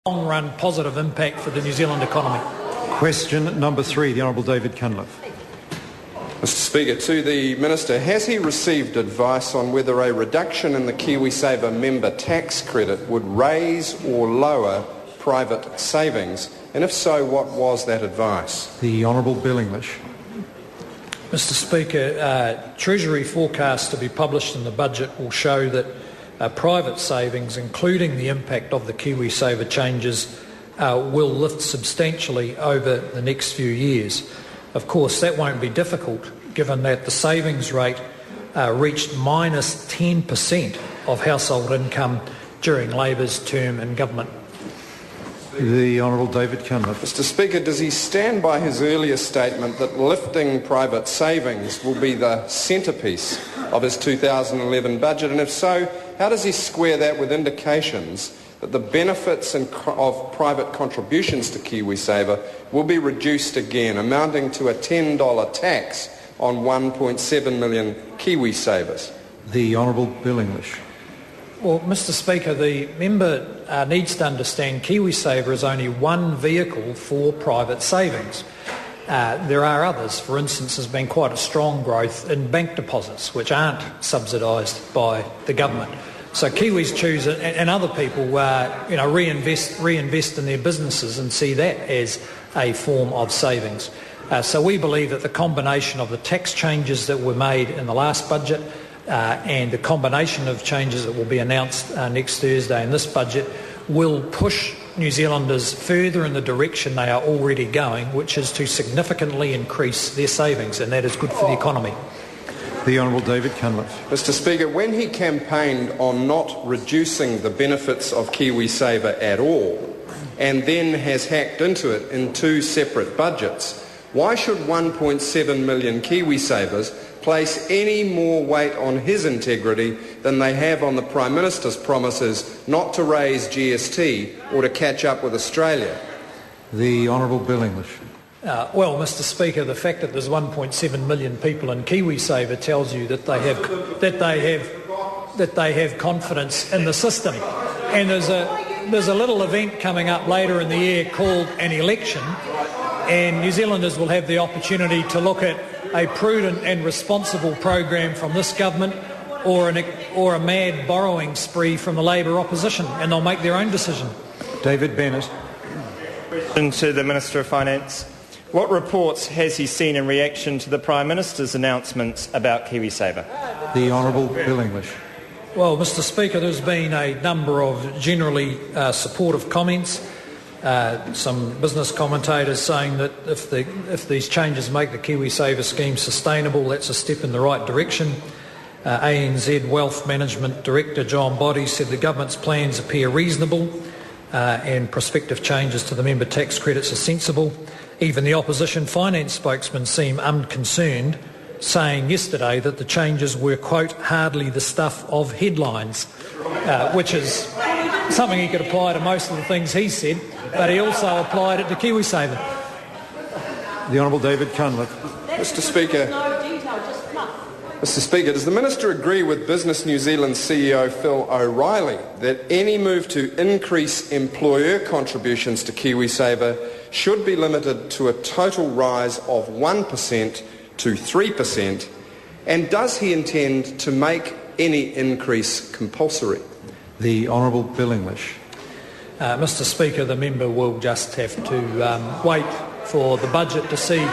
long-run positive impact for the New Zealand economy. Question number 3, the Honourable David Cunliffe. Mr Speaker, to the Minister, has he received advice on whether a reduction in the KiwiSaver member tax credit would raise or lower private savings? And if so, what was that advice? The Honourable Bill English. Mr Speaker, Treasury forecasts to be published in the budget will show that private savings, including the impact of the KiwiSaver changes, will lift substantially over the next few years. Of course, that won't be difficult, given that the savings rate reached minus 10% of household income during Labour's term in government. The Honourable David Cunliffe. Mr Speaker, does he stand by his earlier statement that lifting private savings will be the centrepiece of his 2011 budget? And if so, how does he square that with indications that the benefits of private contributions to KiwiSaver will be reduced again, amounting to a $10 tax on 1.7 million KiwiSavers? The Honourable Bill English. Well, Mr Speaker, the member needs to understand KiwiSaver is only one vehicle for private savings. There are others. For instance, there's been quite a strong growth in bank deposits, which aren't subsidised by the government. So Kiwis choose, and other people reinvest in their businesses and see that as a form of savings. So we believe that the combination of the tax changes that were made in the last budget and the combination of changes that will be announced next Thursday in this budget will push New Zealanders further in the direction they are already going, which is to significantly increase their savings, and that is good for the economy. The Honourable David Cunliffe. Mr Speaker, when he campaigned on not reducing the benefits of KiwiSaver at all, and then has hacked into it in 2 separate budgets, why should 1.7 million KiwiSavers place any more weight on his integrity than they have on the Prime Minister's promises not to raise GST or to catch up with Australia? The Honourable Bill English. Well, Mr Speaker, the fact that there's 1.7 million people in KiwiSaver tells you that they have confidence in the system. And there's a little event coming up later in the year called an election, and New Zealanders will have the opportunity to look at a prudent and responsible program from this government or a mad borrowing spree from the Labour opposition, and they'll make their own decision. David Bennett. Question to the Minister of Finance. What reports has he seen in reaction to the Prime Minister's announcements about KiwiSaver? The Honourable Bill English. Well, Mr Speaker, there's been a number of generally supportive comments. Some business commentators saying that if these changes make the KiwiSaver scheme sustainable, that's a step in the right direction. ANZ Wealth Management Director John Boddy said the government's plans appear reasonable and prospective changes to the member tax credits are sensible. Even the opposition finance spokesman seemed unconcerned, saying yesterday that the changes were, quote, hardly the stuff of headlines, which is something he could apply to most of the things he said, but he also applied it to KiwiSaver. The Honourable David Cunliffe. Mr Speaker, does the Minister agree with Business New Zealand CEO Phil O'Reilly that any move to increase employer contributions to KiwiSaver should be limited to a total rise of 1% to 3%? And does he intend to make any increase compulsory? The Honourable Bill English. Mr Speaker, the member will just have to wait for the budget to see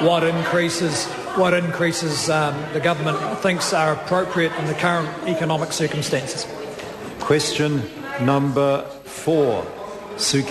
what increases the government thinks are appropriate in the current economic circumstances. Question number 4, Sue